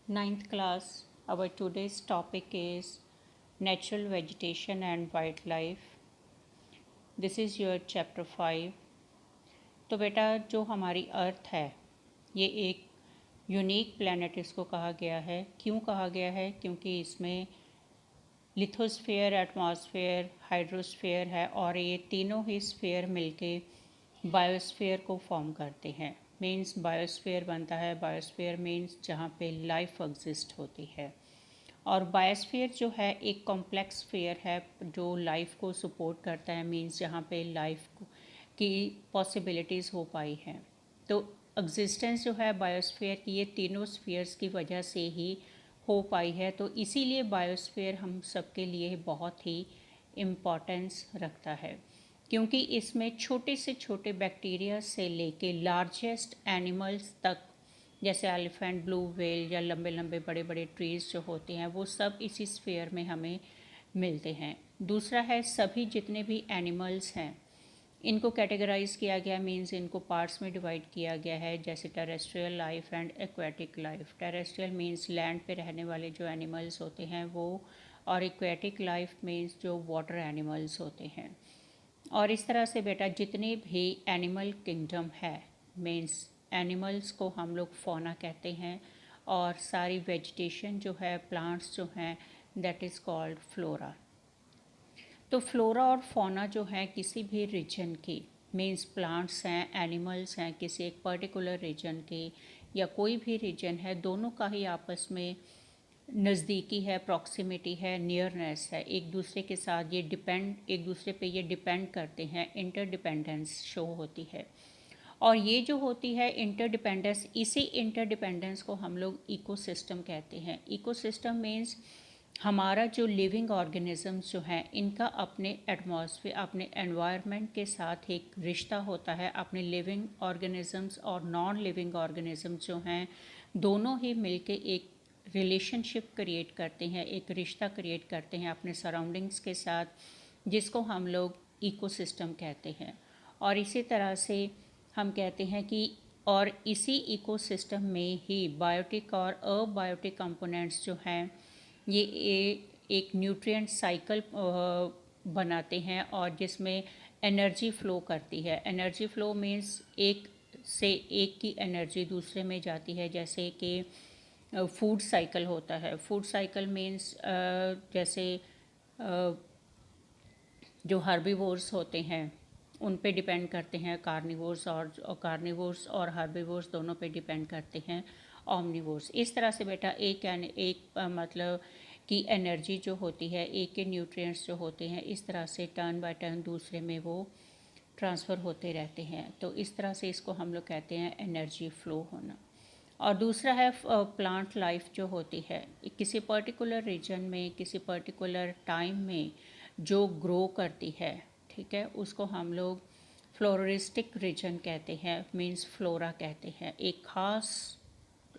Ninth class, our today's topic is natural vegetation and wildlife. This is your chapter 5. तो बेटा जो हमारी अर्थ है ये एक यूनिक प्लैनेट इसको कहा गया है। क्यों कहा गया है? क्योंकि इसमें लिथोस्फेयर, एटमॉस्फेयर, हाइड्रोस्फेयर है और ये तीनों ही स्फेयर मिलके बायोस्फेयर को फॉर्म करते हैं। मीन्स बायोस्फेयर बनता है। बायोस्फेयर मीन्स जहाँ पे लाइफ एग्जिस्ट होती है। और बायोस्फीयर जो है एक कॉम्प्लेक्स स्फीयर है जो लाइफ को सपोर्ट करता है। मींस जहाँ पे लाइफ की पॉसिबिलिटीज़ हो पाई हैं। तो एग्जिस्टेंस जो है बायोस्फीयर की ये तीनों स्फीयर्स की वजह से ही हो पाई है। तो इसीलिए बायोस्फीयर हम सबके लिए बहुत ही इम्पोर्टेंस रखता है, क्योंकि इसमें छोटे से छोटे बैक्टीरिया से लेके लार्जेस्ट एनिमल्स तक, जैसे एलिफेंट, ब्लू व्हेल या लंबे लंबे बड़े बड़े ट्रीज़ जो होते हैं वो सब इसी स्फीयर में हमें मिलते हैं। दूसरा है सभी जितने भी एनिमल्स हैं इनको कैटेगराइज किया गया, मीन्स इनको पार्ट्स में डिवाइड किया गया है, जैसे terrestrial life and aquatic life. Terrestrial means land पे रहने वाले जो एनिमल्स होते हैं वो, और एक्वेटिक लाइफ मीन्स जो वाटर एनिमल्स होते हैं। और इस तरह से बेटा जितने भी एनिमल किंगडम है, मीन्स एनिमल्स को हम लोग फौना कहते हैं, और सारी वेजिटेशन जो है, प्लांट्स जो हैं, दैट इज़ कॉल्ड फ्लोरा। तो फ्लोरा और फौना जो है किसी भी रीजन की, मीन्स प्लांट्स हैं, एनिमल्स हैं किसी एक पर्टिकुलर रीजन के, या कोई भी रीजन है, दोनों का ही आपस में नज़दीकी है, प्रॉक्सिमिटी है, नियरनेस है एक दूसरे के साथ। ये डिपेंड, एक दूसरे पे ये डिपेंड करते हैं, इंटरडिपेंडेंस शो होती है। और ये जो होती है इंटरडिपेंडेंस, इसी इंटरडिपेंडेंस को हम लोग इकोसिस्टम कहते हैं। इकोसिस्टम मीन्स हमारा जो लिविंग ऑर्गेनिजम्स जो हैं इनका अपने एटमॉस्फेयर, अपने एनवायरनमेंट के साथ एक रिश्ता होता है। अपने लिविंग ऑर्गेनिजम्स और नॉन लिविंग ऑर्गेनिजम्स जो हैं दोनों ही मिलके एक रिलेशनशिप क्रिएट करते हैं, एक रिश्ता क्रिएट करते हैं अपने सराउंडिंग्स के साथ, जिसको हम लोग इकोसिस्टम कहते हैं। और इसी तरह से हम कहते हैं कि, और इसी इकोसिस्टम में ही बायोटिक और अबायोटिक कंपोनेंट्स जो हैं ये एक न्यूट्रिएंट साइकिल बनाते हैं, और जिसमें एनर्जी फ़्लो करती है। एनर्जी फ़्लो मीन्स एक से एक की एनर्जी दूसरे में जाती है, जैसे कि फूड साइकिल होता है। फूड साइकिल मीन्स जैसे जो हर्बीवोर्स होते हैं उन पे डिपेंड करते हैं कार्निवोर्स, कार्निवोर्स और हर्बीवोर्स दोनों पे डिपेंड करते हैं ऑमनीवोर्स। इस तरह से बेटा मतलब कि एनर्जी जो होती है, एक के न्यूट्रिएंट्स जो होते हैं, इस तरह से टर्न बाय टर्न दूसरे में वो ट्रांसफ़र होते रहते हैं। तो इस तरह से इसको हम लोग कहते हैं एनर्जी फ़्लो होना। और दूसरा है प्लांट लाइफ जो होती है किसी पर्टिकुलर रीजन में, किसी पर्टिकुलर टाइम में जो ग्रो करती है, ठीक है, उसको हम लोग फ्लोरिस्टिक रीजन कहते हैं, मीन्स फ्लोरा कहते हैं। एक ख़ास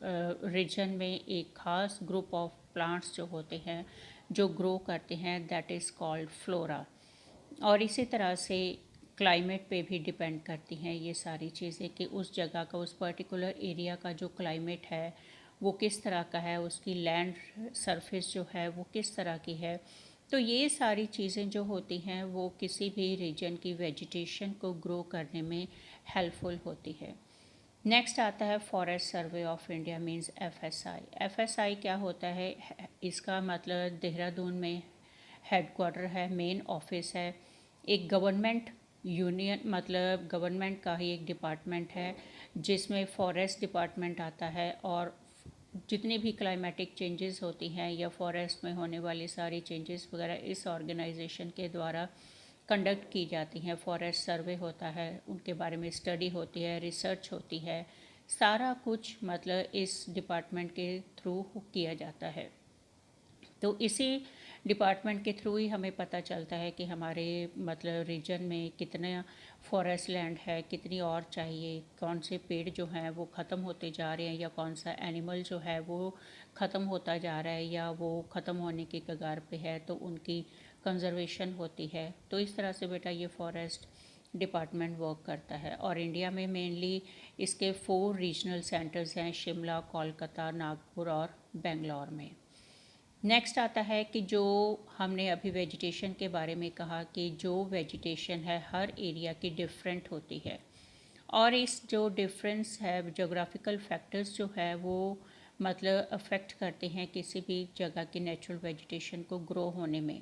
रीजन में एक ख़ास ग्रुप ऑफ प्लांट्स जो होते हैं जो ग्रो करते हैं, दैट इज़ कॉल्ड फ्लोरा। और इसी तरह से क्लाइमेट पे भी डिपेंड करती हैं ये सारी चीज़ें, कि उस जगह का, उस पर्टिकुलर एरिया का जो क्लाइमेट है वो किस तरह का है, उसकी लैंड सरफेस जो है वो किस तरह की है। तो ये सारी चीज़ें जो होती हैं वो किसी भी रीजन की वेजिटेशन को ग्रो करने में हेल्पफुल होती है। नेक्स्ट आता है forest survey of India, means FSI. FSI क्या होता है? इसका मतलब देहरादून में हेडक्वार्टर है, मेन ऑफिस है। एक गवर्नमेंट यूनियन, मतलब गवर्नमेंट का ही एक डिपार्टमेंट है जिसमें फॉरेस्ट डिपार्टमेंट आता है, और जितनी भी क्लाइमेटिक चेंजेस होती हैं या फॉरेस्ट में होने वाली सारी चेंजेस वगैरह इस ऑर्गेनाइजेशन के द्वारा कंडक्ट की जाती हैं। फॉरेस्ट सर्वे होता है, उनके बारे में स्टडी होती है, रिसर्च होती है, सारा कुछ मतलब इस डिपार्टमेंट के थ्रू किया जाता है। तो इसी डिपार्टमेंट के थ्रू ही हमें पता चलता है कि हमारे मतलब रीजन में कितना फॉरेस्ट लैंड है, कितनी और चाहिए, कौन से पेड़ जो हैं वो ख़त्म होते जा रहे हैं, या कौन सा एनिमल जो है वो ख़त्म होता जा रहा है या वो ख़त्म होने की कगार पे है, तो उनकी कंजर्वेशन होती है। तो इस तरह से बेटा ये फॉरेस्ट डिपार्टमेंट वर्क करता है। और इंडिया में मेनली इसके 4 रीजनल सेंटर्स हैं, शिमला, कोलकाता, नागपुर और बेंगलोर में। नेक्स्ट आता है कि जो हमने अभी वेजिटेशन के बारे में कहा कि जो वेजिटेशन है हर एरिया की डिफरेंट होती है, और इस जो डिफरेंस है जोग्राफिकल फैक्टर्स जो है वो मतलब अफेक्ट करते हैं किसी भी जगह की नेचुरल वेजिटेशन को ग्रो होने में।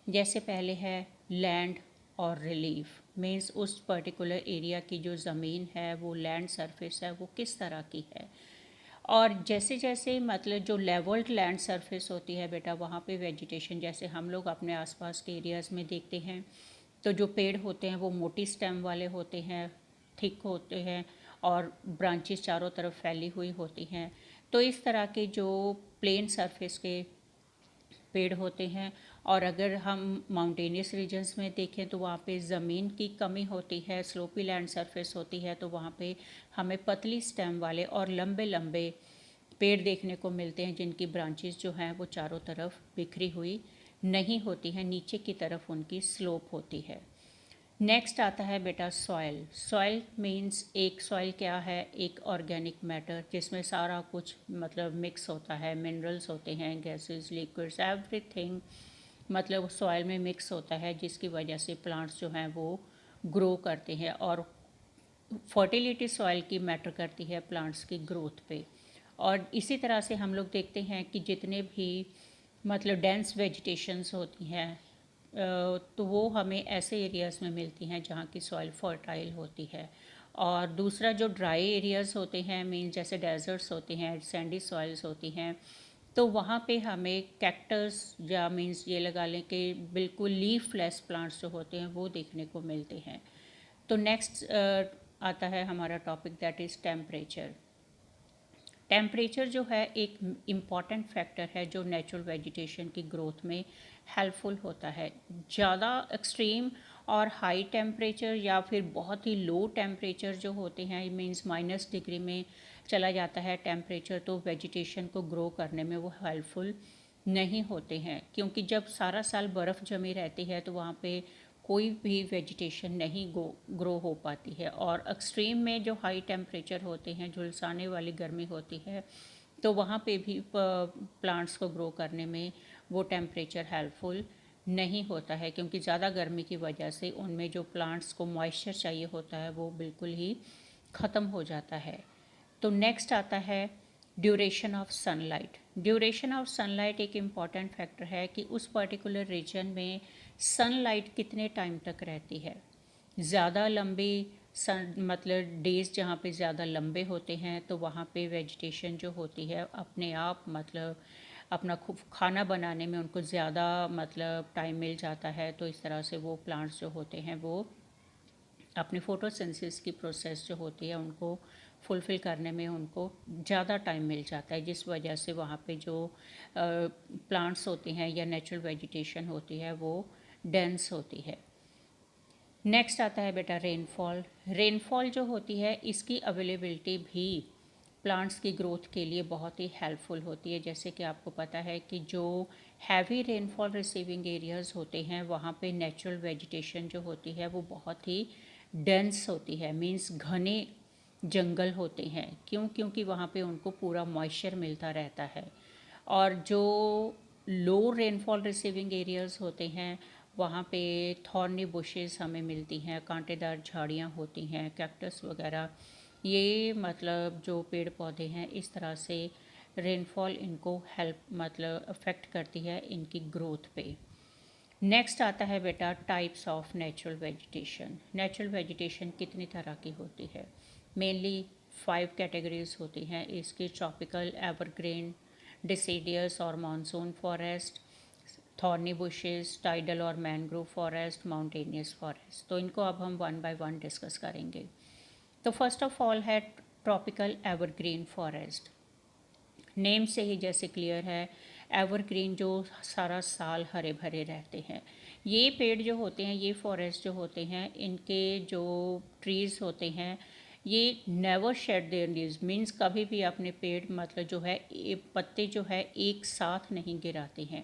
जैसे पहले है लैंड और रिलीफ, मीन्स उस पर्टिकुलर एरिया की जो ज़मीन है वो लैंड सरफेस है वो किस तरह की है। और जैसे जैसे मतलब जो लेवल्ड लैंड सरफेस होती है बेटा, वहाँ पे वेजिटेशन जैसे हम लोग अपने आसपास के एरियाज़ में देखते हैं तो जो पेड़ होते हैं वो मोटी स्टेम वाले होते हैं, थिक होते हैं और ब्रांचेस चारों तरफ फैली हुई होती हैं। तो इस तरह के जो प्लेन सरफेस के पेड़ होते हैं। और अगर हम माउंटेनियस रीजन्स में देखें तो वहाँ पे ज़मीन की कमी होती है, स्लोपी लैंड सरफेस होती है, तो वहाँ पे हमें पतली स्टेम वाले और लंबे लंबे पेड़ देखने को मिलते हैं जिनकी ब्रांचेस जो हैं वो चारों तरफ बिखरी हुई नहीं होती हैं, नीचे की तरफ उनकी स्लोप होती है। नेक्स्ट आता है बेटा सॉइल। सॉइल मीन्स एक सॉइल क्या है, एक ऑर्गेनिक मैटर जिसमें सारा कुछ मतलब मिक्स होता है, मिनरल्स होते हैं, गैसेस, लिक्विड्स, एवरीथिंग मतलब सॉइल में मिक्स होता है, जिसकी वजह से प्लांट्स जो हैं वो ग्रो करते हैं। और फर्टिलिटी सॉइल की मैटर करती है प्लांट्स की ग्रोथ पे। और इसी तरह से हम लोग देखते हैं कि जितने भी मतलब डेंस वेजिटेशंस होती हैं तो वो हमें ऐसे एरियाज़ में मिलती हैं जहाँ की सॉइल फर्टाइल होती है। और दूसरा जो ड्राई एरियाज़ होते हैं, मीन जैसे डेजर्ट्स होते हैं, सैंडी सॉइल्स होती हैं, तो वहाँ पे हमें कैक्टस या मीन्स ये लगा लें कि बिल्कुल लीफलेस प्लांट्स जो होते हैं वो देखने को मिलते हैं। तो नेक्स्ट आता है हमारा topic, that is temperature. Temperature जो है एक इम्पॉर्टेंट फैक्टर है जो नेचुरल वेजिटेशन की ग्रोथ में हेल्पफुल होता है। ज़्यादा एक्सट्रीम और हाई टेम्परेचर या फिर बहुत ही लो टेम्परेचर जो होते हैं, मींस माइनस डिग्री में चला जाता है टेम्परेचर, तो वेजिटेशन को ग्रो करने में वो हेल्पफुल नहीं होते हैं, क्योंकि जब सारा साल बर्फ़ जमी रहती है तो वहाँ पे कोई भी वेजिटेशन नहीं ग्रो हो पाती है। और एक्सट्रीम में जो हाई टेम्परेचर होते हैं, झुलसाने वाली गर्मी होती है, तो वहाँ पे भी प्लांट्स को ग्रो करने में वो टेम्परेचर हेल्पफुल नहीं होता है, क्योंकि ज़्यादा गर्मी की वजह से उनमें जो प्लांट्स को मॉइस्चर चाहिए होता है वो बिल्कुल ही ख़त्म हो जाता है। तो नेक्स्ट आता है duration of sunlight. Duration of sunlight एक इम्पॉर्टेंट फैक्टर है कि उस पर्टिकुलर रीजन में सनलाइट कितने टाइम तक रहती है। ज़्यादा लंबी सन मतलब डेज़ जहाँ पे ज़्यादा लंबे होते हैं तो वहाँ पे वेजिटेशन जो होती है अपने आप मतलब अपना खूब खाना बनाने में उनको ज़्यादा मतलब टाइम मिल जाता है, तो इस तरह से वो प्लांट्स जो होते हैं वो अपने फोटोसिंथेसिस की प्रोसेस जो होती है उनको फुलफ़िल करने में उनको ज़्यादा टाइम मिल जाता है, जिस वजह से वहाँ पे जो प्लांट्स होते हैं या नेचुरल वेजिटेशन होती है वो डेंस होती है। नेक्स्ट आता है बेटा रेनफॉल। रेनफॉल जो होती है इसकी अवेलेबिलिटी भी प्लांट्स की ग्रोथ के लिए बहुत ही हेल्पफुल होती है। जैसे कि आपको पता है कि जो हैवी रेनफॉल रिसीविंग एरियाज़ होते हैं वहाँ पे नेचुरल वेजिटेशन जो होती है वो बहुत ही डेंस होती है, मींस घने जंगल होते हैं। क्यों? क्योंकि वहाँ पे उनको पूरा मॉइस्चर मिलता रहता है। और जो लो रेनफॉल रिसीविंग एरियाज़ होते हैं वहाँ पे थॉर्नी बुशेस हमें मिलती हैं, कांटेदार झाड़ियाँ होती हैं, कैक्टस वगैरह। ये मतलब जो पेड़ पौधे हैं इस तरह से रेनफॉल इनको हेल्प मतलब अफेक्ट करती है इनकी ग्रोथ पे। नेक्स्ट आता है बेटा types of natural vegetation. Natural vegetation कितनी तरह की होती है? मेनली 5 कैटेगरीज होती हैं इसकी, ट्रॉपिकल, एवरग्रीन, डिसीडियस और monsoon forest, thorny bushes, tidal और मैनग्रोव फॉरेस्ट, माउंटेनियस फॉरेस्ट। तो इनको अब हम वन बाय वन डिस्कस करेंगे। तो फर्स्ट ऑफ ऑल है ट्रॉपिकल एवरग्रीन फॉरेस्ट। नेम से ही जैसे क्लियर है, एवरग्रीन जो सारा साल हरे भरे रहते हैं। ये पेड़ जो होते हैं, ये फॉरेस्ट जो होते हैं, इनके जो ट्रीज़ होते हैं ये never shade there leaves, means कभी भी अपने पेड़ मतलब जो है पत्ते जो है एक साथ नहीं गिराते हैं।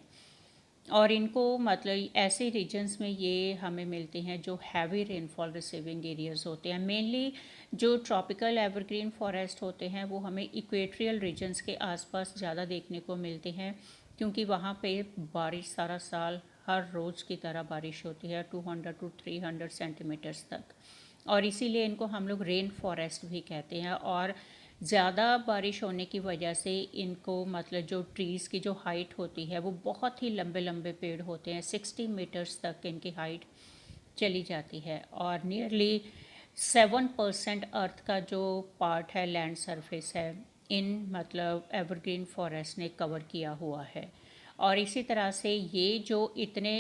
और इनको मतलब ऐसे रीजन्स में ये हमें मिलते हैं जो हैवी रेनफॉल रिसीविंग एरियाज होते हैं। मेनली जो ट्रॉपिकल एवरग्रीन फॉरेस्ट होते हैं वो हमें इक्वेट्रियल रीजन्स के आसपास ज़्यादा देखने को मिलते हैं, क्योंकि वहाँ पे बारिश सारा साल हर रोज़ की तरह बारिश होती है 200 to 300 सेंटीमीटर्स तक, और इसीलिए इनको हम लोग रेन फॉरेस्ट भी कहते हैं। और ज़्यादा बारिश होने की वजह से इनको मतलब जो ट्रीज़ की जो हाइट होती है वो बहुत ही लंबे लंबे पेड़ होते हैं, 60 मीटर्स तक इनकी हाइट चली जाती है। और नियरली 7% अर्थ का जो पार्ट है लैंड सरफेस है इन मतलब एवरग्रीन फॉरेस्ट ने कवर किया हुआ है। और इसी तरह से ये जो इतने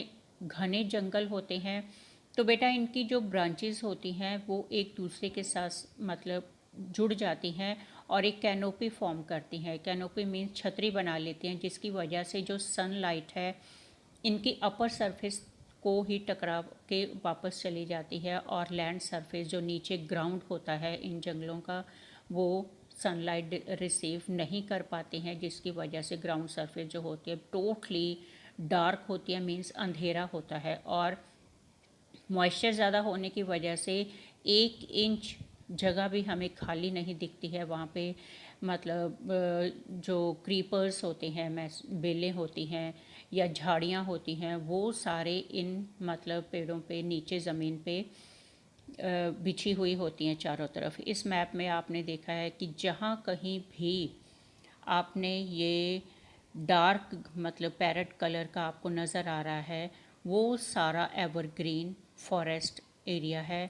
घने जंगल होते हैं तो बेटा इनकी जो ब्रांचेस होती हैं वो एक दूसरे के साथ मतलब जुड़ जाती हैं और एक कैनोपी फॉर्म करती हैं। कैनोपी मीन्स छतरी बना लेती हैं, जिसकी वजह से जो सनलाइट है इनकी अपर सरफेस को ही टकरा के वापस चली जाती है, और लैंड सरफेस जो नीचे ग्राउंड होता है इन जंगलों का वो सनलाइट रिसीव नहीं कर पाते हैं, जिसकी वजह से ग्राउंड सरफेस जो होती है टोटली डार्क होती है, मीन्स अंधेरा होता है। और मॉइस्चर ज़्यादा होने की वजह से 1 इंच जगह भी हमें खाली नहीं दिखती है वहाँ पे। मतलब जो क्रीपर्स होते हैं, बेलें होती हैं या झाड़ियाँ होती हैं, वो सारे इन मतलब पेड़ों पे नीचे ज़मीन पे बिछी हुई होती हैं चारों तरफ। इस मैप में आपने देखा है कि जहाँ कहीं भी आपने ये डार्क मतलब पैरेट कलर का आपको नज़र आ रहा है वो सारा एवरग्रीन फॉरेस्ट एरिया है।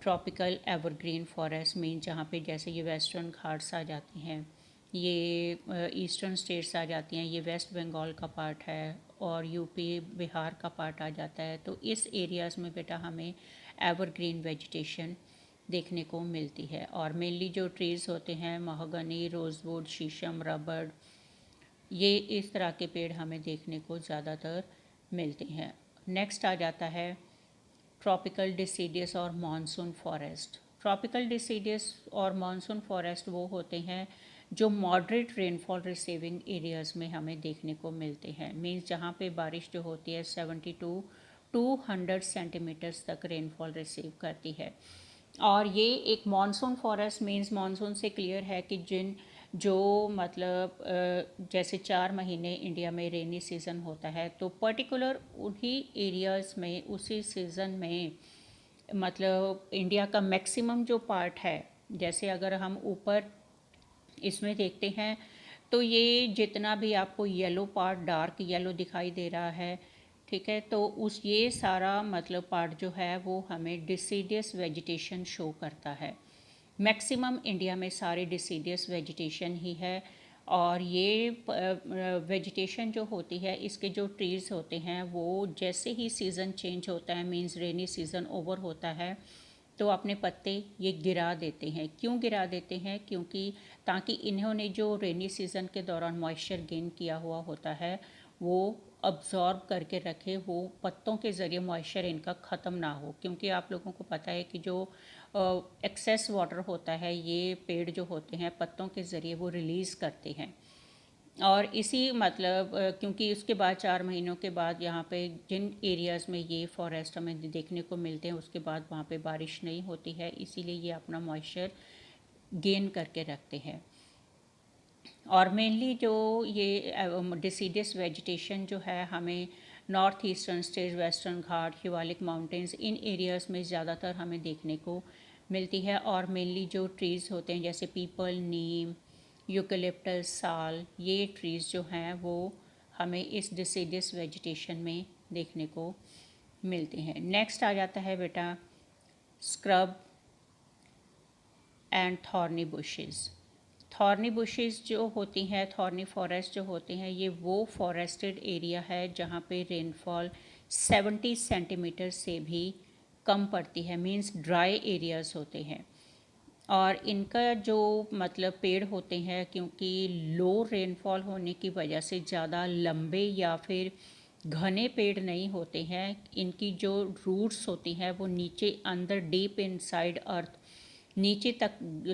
ट्रॉपिकल एवरग्रीन फॉरेस्ट मीन जहाँ पे जैसे ये वेस्टर्न घाट्स आ जाती हैं, ये ईस्टर्न स्टेट्स आ जाती हैं, ये वेस्ट बंगाल का पार्ट है और यूपी बिहार का पार्ट आ जाता है। तो इस एरियाज़ में बेटा हमें एवरग्रीन वेजिटेशन देखने को मिलती है। और मेनली जो ट्रीज़ होते हैं महोगनी, रोज़वुड, शीशम, रबड़, ये इस तरह के पेड़ हमें देखने को ज़्यादातर मिलते हैं। नेक्स्ट आ जाता है ट्रॉपिकल डिसीडियस और मॉनसून फॉरेस्ट। ट्रॉपिकल डिसीडियस और मॉनसून फॉरेस्ट वो होते हैं जो मॉडरेट रेनफॉल रिसीविंग एरियाज़ में हमें देखने को मिलते हैं। मीन्स जहाँ पे बारिश जो होती है 72 to 200 सेंटीमीटर्स तक रेनफॉल रिसीव करती है। और ये एक मॉनसून फॉरेस्ट मीन्स मॉनसून से क्लियर है कि जिन जो मतलब जैसे 4 महीने इंडिया में रेनी सीज़न होता है तो पर्टिकुलर उन्हीं एरियाज़ में उसी सीज़न में मतलब इंडिया का मैक्सिमम जो पार्ट है, जैसे अगर हम ऊपर इसमें देखते हैं तो ये जितना भी आपको येलो पार्ट डार्क येलो दिखाई दे रहा है, ठीक है, तो उस ये सारा मतलब पार्ट जो है वो हमें डिसीडियस वेजिटेशन शो करता है। मैक्सिमम इंडिया में सारे डिसीडियस वेजिटेशन ही है। और ये वेजिटेशन जो होती है इसके जो ट्रीज़ होते हैं वो जैसे ही सीज़न चेंज होता है मींस रेनी सीज़न ओवर होता है तो अपने पत्ते ये गिरा देते हैं। क्यों गिरा देते हैं? क्योंकि ताकि इन्होंने जो रेनी सीज़न के दौरान मॉइस्चर गेन किया हुआ होता है वो अब्जॉर्ब करके रखे, वो पत्तों के ज़रिए मॉइस्चर इनका ख़त्म ना हो। क्योंकि आप लोगों को पता है कि जो एक्सेस वाटर होता है ये पेड़ जो होते हैं पत्तों के ज़रिए वो रिलीज़ करते हैं। और इसी मतलब क्योंकि उसके बाद 4 महीनों के बाद यहाँ पे जिन एरियाज़ में ये फॉरेस्ट हमें देखने को मिलते हैं उसके बाद वहाँ पे बारिश नहीं होती है, इसीलिए ये अपना मॉइस्चर गेन करके रखते हैं। और मेनली जो ये डिसीडियस वेजिटेशन जो है हमें नॉर्थ ईस्टर्न स्टेट्स, वेस्टर्न घाट, हिमालयक माउंटेन्स, इन एरियाज़ में ज़्यादातर हमें देखने को मिलती है। और मेनली जो ट्रीज़ होते हैं जैसे पीपल, नीम, यूकेलिप्टस, साल, ये ट्रीज़ जो हैं वो हमें इस डिसीडियस वेजिटेशन में देखने को मिलते हैं। नेक्स्ट आ जाता है बेटा scrub and thorny bushes. Thorny bushes जो होती हैं, थॉर्नी फॉरेस्ट जो होते हैं, ये वो फॉरेस्टेड एरिया है जहाँ पे रेनफॉल 70 सेंटीमीटर से भी कम पड़ती है, मींस ड्राई एरियाज़ होते हैं। और इनका जो मतलब पेड़ होते हैं क्योंकि लो रेनफॉल होने की वजह से ज़्यादा लंबे या फिर घने पेड़ नहीं होते हैं। इनकी जो रूट्स होती हैं वो नीचे अंदर डीप इनसाइड अर्थ नीचे तक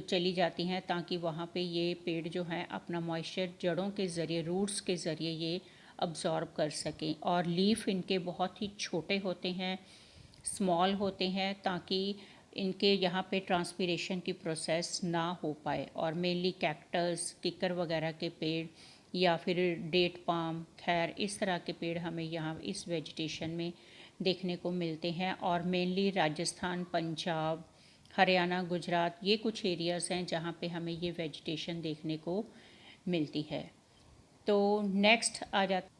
चली जाती हैं ताकि वहाँ पे ये पेड़ जो हैं अपना मॉइस्चर जड़ों के ज़रिए, रूट्स के ज़रिए ये अब्ज़ॉर्ब कर सकें। और लीफ इनके बहुत ही छोटे होते हैं, स्मॉल होते हैं, ताकि इनके यहाँ पे ट्रांसपीरेशन की प्रोसेस ना हो पाए। और मेनली कैक्टस, किकर वगैरह के पेड़ या फिर डेट पाम, खैर इस तरह के पेड़ हमें यहाँ इस वेजिटेशन में देखने को मिलते हैं। और मेनली राजस्थान, पंजाब, हरियाणा, गुजरात, ये कुछ एरियाज़ हैं जहाँ पे हमें ये वेजिटेशन देखने को मिलती है। तो नेक्स्ट आ जाता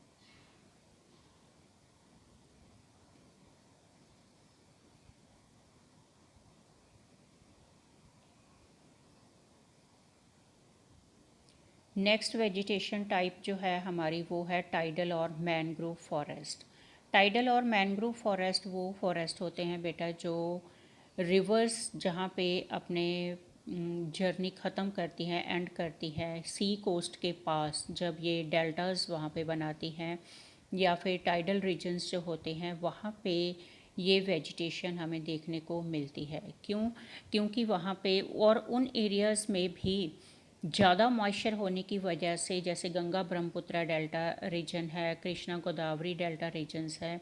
नेक्स्ट वेजिटेशन टाइप जो है हमारी, वो है टाइडल और मैनग्रोव फॉरेस्ट। टाइडल और मैनग्रोव फॉरेस्ट वो फॉरेस्ट होते हैं बेटा जो रिवर्स जहाँ पे अपने जर्नी ख़त्म करती हैं, एंड करती हैं सी कोस्ट के पास, जब ये डेल्टास वहाँ पे बनाती हैं, या फिर टाइडल रीजन्स जो होते हैं वहाँ पे ये वेजिटेशन हमें देखने को मिलती है। क्योंकि वहाँ पे और उन एरियाज़ में भी ज़्यादा मॉइस्चर होने की वजह से, जैसे गंगा ब्रह्मपुत्र डेल्टा रीजन है, कृष्णा गोदावरी डेल्टा रीजन्स है,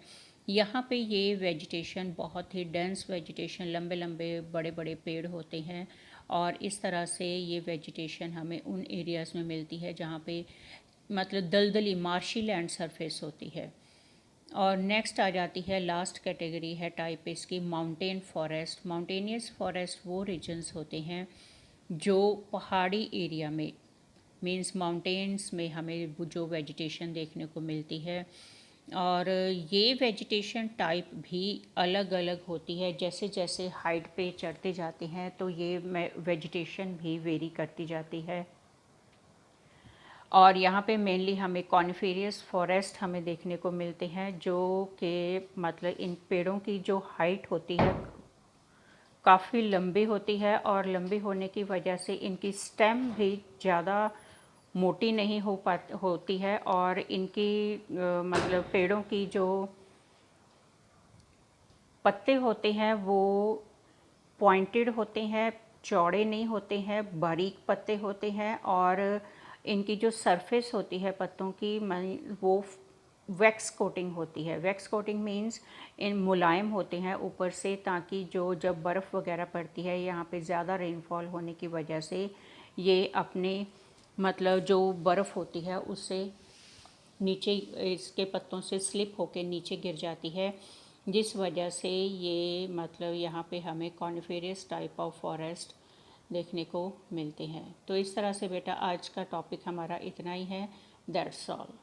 यहाँ पे ये वेजिटेशन बहुत ही डेंस वेजिटेशन, लंबे लंबे बड़े बड़े पेड़ होते हैं। और इस तरह से ये वेजिटेशन हमें उन एरियाज़ में मिलती है जहाँ पे मतलब दलदली मार्शी लैंड सरफेस होती है। और नेक्स्ट आ जाती है, लास्ट कैटेगरी है टाइप इसकी, माउंटेन फॉरेस्ट। माउंटेनियस फॉरेस्ट वो रीजन्स होते हैं जो पहाड़ी एरिया में, मींस माउंटेन्स में हमें जो वेजिटेशन देखने को मिलती है। और ये वेजिटेशन टाइप भी अलग अलग होती है, जैसे जैसे हाइट पे चढ़ते जाते हैं तो ये वेजिटेशन भी वेरी करती जाती है। और यहाँ पे मेनली हमें कॉनिफेरियस फॉरेस्ट हमें देखने को मिलते हैं, जो कि मतलब इन पेड़ों की जो हाइट होती है काफ़ी लंबी होती है, और लंबी होने की वजह से इनकी स्टेम भी ज़्यादा मोटी नहीं होती है। और इनकी मतलब पेड़ों की जो पत्ते होते हैं वो पॉइंटेड होते हैं, चौड़े नहीं होते हैं, बारीक पत्ते होते हैं। और इनकी जो सरफेस होती है पत्तों की, वो वैक्स कोटिंग होती है। वैक्स कोटिंग मींस इन मुलायम होते हैं ऊपर से, ताकि जो जब बर्फ़ वगैरह पड़ती है यहाँ पे ज़्यादा रेनफॉल होने की वजह से ये अपने मतलब जो बर्फ़ होती है उससे नीचे, इसके पत्तों से स्लिप होके नीचे गिर जाती है, जिस वजह से ये मतलब यहाँ पे हमें कॉनिफेरियस टाइप ऑफ फॉरेस्ट देखने को मिलते हैं। तो इस तरह से बेटा आज का टॉपिक हमारा इतना ही है। That's all.